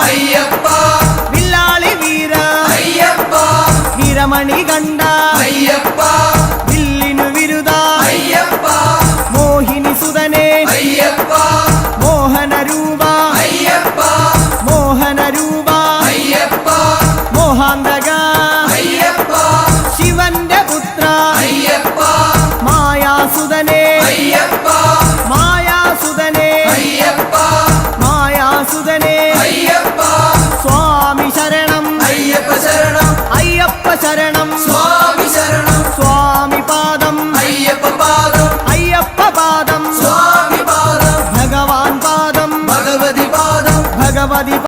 അയ്യപ്പ വില്ലാളി വീര അയ്യപ്പ വീരമണി കണ്ട അയ്യപ്പ വില്ലിനു വിരുദ അയ്യപ്പ മോഹിനി സുതനെ അയ്യപ്പ മോഹന രൂപ അയ്യപ്പ മോഹന രൂപ അയ്യപ്പ മോഹാന്തക അയ്യപ്പ ശിവന്റെ പുത്ര അയ്യപ്പ മായാസുതനെ അയ്യപ്പ മായാസുതനെ അയ്യപ്പ മായാസുതനെ അയ്യപ്പ സ്വാമി ശരണം അയ്യപ്പ ശരണം അയ്യപ്പ ശരണം സ്വാമി ശരണം സ്വാമി പാദം അയ്യപ്പ പാദം അയ്യപ്പ പാദം സ്വാമി പാദം ഭഗവാൻ പാദം ഭഗവതി പാദം ഭഗവതി